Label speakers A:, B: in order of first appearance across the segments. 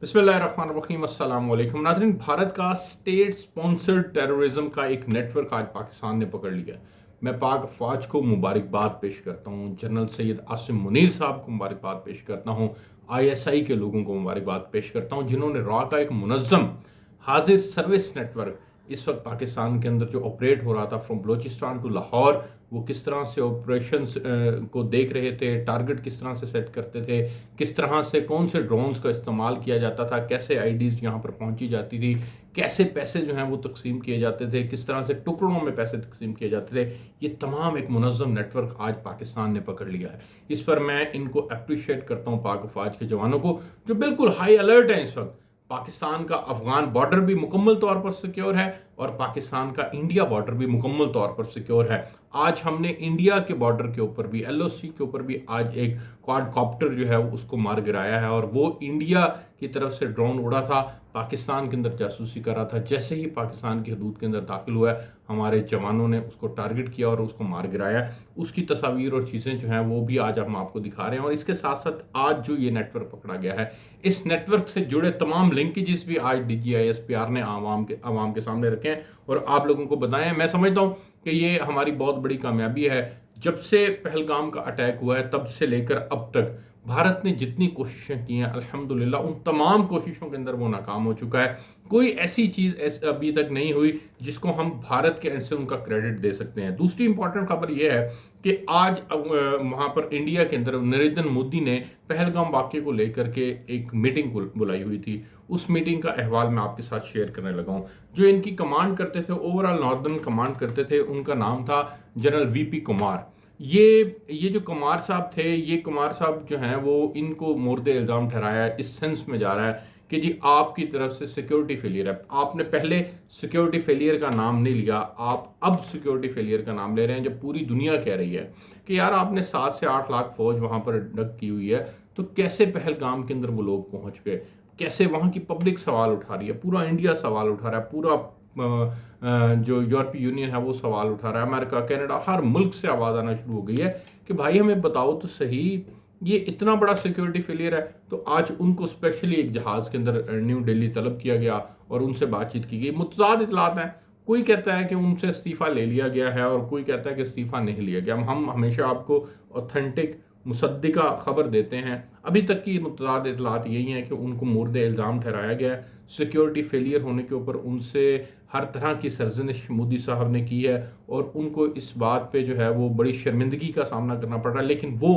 A: बिस्मिल्लाहिर्रहमानिर्रहीम अस्सलाम वालेकुम नाज़रीन। भारत का स्टेट स्पॉन्सर्ड टेररिज्म का एक नेटवर्क आज पाकिस्तान ने पकड़ लिया। मैं पाक फ़ौज को मुबारकबाद पेश करता हूँ, जनरल सैयद आसिम मुनीर साहब को मुबारकबाद पेश करता हूँ, ISI के लोगों को मुबारकबाद पेश करता हूँ जिन्होंने रॉ का एक मुनज़्ज़म हाजिर सर्विस नेटवर्क इस वक्त पाकिस्तान के अंदर जो ऑपरेट हो रहा था फ्रॉम बलूचिस्तान टू लाहौर, वो किस तरह से ऑपरेशंस को देख रहे थे, टारगेट किस तरह से सेट करते थे, किस तरह से कौन से ड्रोन्स का इस्तेमाल किया जाता था, कैसे आईडीज़ यहाँ पर पहुँची जाती थी, कैसे पैसे जो हैं वो तकसीम किए जाते थे, किस तरह से टुकड़ों में पैसे तकसीम किए जाते थे। ये तमाम एक मुनज़्ज़म नेटवर्क आज पाकिस्तान ने पकड़ लिया है। इस पर मैं इनको अप्रिशिएट करता हूँ, पाक फ़ौज के जवानों को जो बिल्कुल हाई अलर्ट हैं इस वक्त। पाकिस्तान का अफगान बॉर्डर भी मुकम्मल तौर पर सिक्योर है और पाकिस्तान का इंडिया बॉर्डर भी मुकम्मल तौर पर सिक्योर है। आज हमने इंडिया के बॉर्डर के ऊपर भी, LOC के ऊपर भी आज एक क्वाडकॉप्टर जो है उसको मार गिराया है और वो इंडिया की तरफ से ड्रोन उड़ा था, पाकिस्तान के अंदर जासूसी कर रहा था। जैसे ही पाकिस्तान की हदूद के अंदर दाखिल हुआ है, हमारे जवानों ने उसको टारगेट किया और उसको मार गिराया। उसकी तस्वीर और चीज़ें जो हैं वो भी आज हम आपको दिखा रहे हैं। और इसके साथ साथ आज जो ये नेटवर्क पकड़ा गया है, इस नेटवर्क से जुड़े तमाम लिंकेजेस भी आज DGI SPR ने आवाम के सामने रखे हैं और आप लोगों को बताएं। मैं समझता हूँ कि ये हमारी बहुत बड़ी कामयाबी है। जब से पहलगाम का अटैक हुआ है तब से लेकर अब तक भारत ने जितनी कोशिशें की हैं, अल्हम्दुलिल्लाह उन तमाम कोशिशों के अंदर वो नाकाम हो चुका है। कोई ऐसी चीज़ अभी तक नहीं हुई जिसको हम भारत के एंड से उनका क्रेडिट दे सकते हैं। दूसरी इंपॉर्टेंट खबर यह है कि आज वहाँ पर इंडिया के अंदर नरेंद्र मोदी ने पहलगाम वाक़े को लेकर के एक मीटिंग बुलाई हुई थी। उस मीटिंग का अहवाल मैं आपके साथ शेयर करने लगा हूँ। जो इनकी कमांड करते थे, ओवरऑल नॉर्दर्न कमांड करते थे, उनका नाम था जनरल VP कुमार। ये जो कुमार साहब थे, ये कुमार साहब जो हैं वो इनको मोर्द इल्ज़ाम ठहराया है, इस सेंस में जा रहा है कि जी आपकी तरफ से सिक्योरिटी फेलियर है। आपने पहले सिक्योरिटी फेलियर का नाम नहीं लिया, आप अब सिक्योरिटी फेलियर का नाम ले रहे हैं, जब पूरी दुनिया कह रही है कि यार आपने 7 से 8 लाख फौज वहाँ पर डक की हुई है, तो कैसे पहलगाम के अंदर वो लोग पहुँच गए, कैसे वहाँ की पब्लिक सवाल उठा रही है, पूरा इंडिया सवाल उठा रहा है, पूरा जो यूरोपीय यूनियन है वो सवाल उठा रहा है, अमेरिका, कनाडा, हर मुल्क से आवाज़ आना शुरू हो गई है कि भाई हमें बताओ तो सही, ये इतना बड़ा सिक्योरिटी फेलियर है। तो आज उनको स्पेशली एक जहाज़ के अंदर न्यू दिल्ली तलब किया गया और उनसे बातचीत की गई। मुतज़ाद इतलात हैं, कोई कहता है कि उनसे इस्तीफ़ा ले लिया गया है और कोई कहता है कि इस्तीफ़ा नहीं लिया गया। हम हमेशा आपको ऑथेंटिक मुसद्दिका खबर देते हैं। अभी तक की मुतज़ाद इतलात यही हैं कि उनको मुर्द इल्ज़ाम ठहराया गया है, सिक्योरिटी फेलियर होने के ऊपर उनसे हर तरह की सरजनिश मोदी साहब ने की है और उनको इस बात पे जो है वो बड़ी शर्मिंदगी का सामना करना पड़ रहा है। लेकिन वो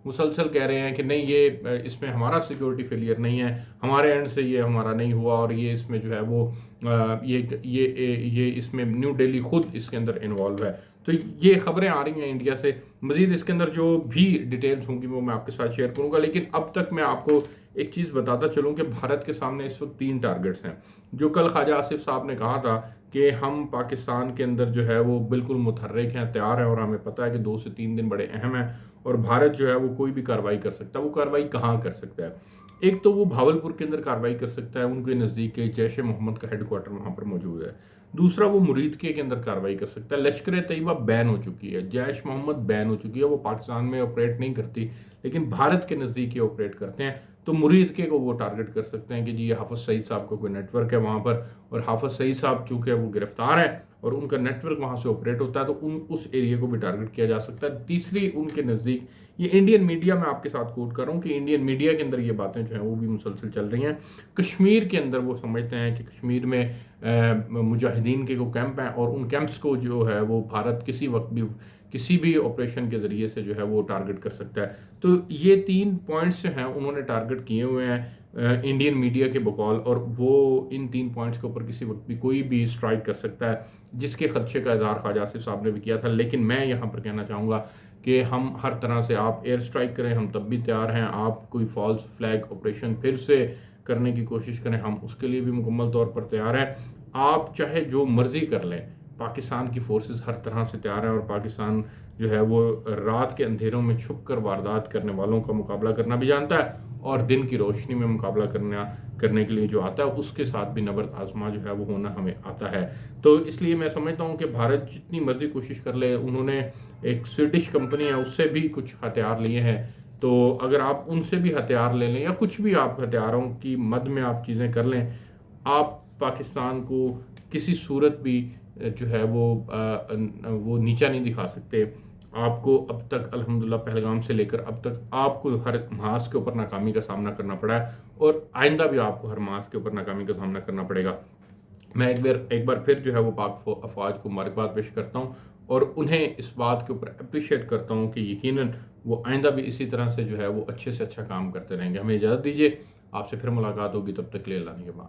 A: मुसलसल कह रहे हैं कि नहीं, ये इसमें हमारा सिक्योरिटी फेलियर नहीं है, हमारे एंड से ये हमारा नहीं हुआ और ये इसमें जो है वो ये इसमें न्यू दिल्ली खुद इसके अंदर इन्वॉल्व है। तो ये खबरें आ रही हैं इंडिया से। मज़ीद इसके अंदर जो भी डिटेल्स होंगी वो मैं आपके साथ शेयर करूंगा, लेकिन अब तक मैं आपको एक चीज़ बताता चलूं कि भारत के सामने इस वक्त 3 टारगेट्स हैं। जो कल ख्वाजा आसिफ साहब ने कहा था कि हम पाकिस्तान के अंदर जो है वो बिल्कुल मुतहर्रिक हैं, तैयार हैं और हमें पता है कि 2 से 3 दिन बड़े अहम हैं और भारत जो है वो कोई भी कार्रवाई कर सकता है। वो कार्रवाई कहाँ कर सकता है? एक तो वो भावलपुर के अंदर कार्रवाई कर सकता है, उनके नज़दीक जैश ए मोहम्मद का हेडक्वार्टर वहाँ पर मौजूद है। दूसरा वो मुरीदके के अंदर कार्रवाई कर सकता है। लश्कर तैयबा बैन हो चुकी है, जैश मोहम्मद बैन हो चुकी है, वो पाकिस्तान में ऑपरेट नहीं करती लेकिन भारत के नज़दीक ये ऑपरेट करते हैं। तो मुरीदके को वो टारगेट कर सकते हैं कि जी ये हाफिज़ सईद साहब का कोई नेटवर्क है वहाँ पर और हाफिज़ सईद साहब चूँकि वो गिरफ्तार हैं और उनका नेटवर्क वहाँ से ऑपरेट होता है तो उस एरिया को भी टारगेट किया जा सकता है। तीसरी उनके नज़दीक, ये इंडियन मीडिया में आपके साथ कोट कर रहा हूँ कि इंडियन मीडिया के अंदर ये बातें जो हैं वो भी मुसलसल चल रही हैं। कश्मीर के अंदर वो समझते हैं कि कश्मीर में मुजाहिदीन के को कैंप हैं और उन कैंप्स को जो है वो भारत किसी वक्त भी किसी भी ऑपरेशन के ज़रिए से जो है वो टारगेट कर सकता है। तो ये 3 पॉइंट्स जो हैं उन्होंने टारगेट किए हुए हैं इंडियन मीडिया के बकौल, और वो इन 3 पॉइंट्स के ऊपर किसी वक्त भी कोई भी स्ट्राइक कर सकता है, जिसके खदशे का इज़हार ख्वाजा आसिफ साहब ने भी किया था। लेकिन मैं यहाँ पर कहना चाहूँगा कि हम हर तरह से, आप एयर स्ट्राइक करें हम तब भी तैयार हैं, आप कोई फॉल्स फ्लैग ऑपरेशन फिर से करने की कोशिश करें हम उसके लिए भी मुकम्मल तौर पर तैयार हैं। आप चाहे जो मर्ज़ी कर लें, पाकिस्तान की फोर्सेस हर तरह से तैयार है और पाकिस्तान जो है वो रात के अंधेरों में छुप कर वारदात करने वालों का मुकाबला करना भी जानता है और दिन की रोशनी में मुकाबला करने के लिए जो आता है उसके साथ भी नबर्द आजमा जो है वो होना हमें आता है। तो इसलिए मैं समझता हूँ कि भारत जितनी मर्जी कोशिश कर ले, उन्होंने एक स्वीडिश कंपनी है उससे भी कुछ हथियार लिए हैं تو اگر آپ ان سے بھی ہتھیار لے لیں یا کچھ بھی آپ ہتھیاروں کی مد میں آپ چیزیں کر لیں، آپ پاکستان کو کسی صورت بھی جو ہے وہ نیچا نہیں دکھا سکتے. آپ کو اب تک الحمدللہ پہلگام سے لے کر اب تک آپ کو ہر محاذ کے اوپر ناکامی کا سامنا کرنا پڑا ہے، اور آئندہ بھی آپ کو ہر محاذ کے اوپر ناکامی کا سامنا کرنا پڑے گا. میں ایک بار پھر جو ہے وہ پاک افواج کو مبارکباد پیش کرتا ہوں، اور انہیں اس بات کے اوپر اپریشیٹ کرتا ہوں کہ یقیناً وہ آئندہ بھی اسی طرح سے جو ہے وہ اچھے سے اچھا کام کرتے رہیں گے. ہمیں اجازت دیجیے، آپ سے پھر ملاقات ہوگی، تب تک کے لیے اللہ نے کے بعد.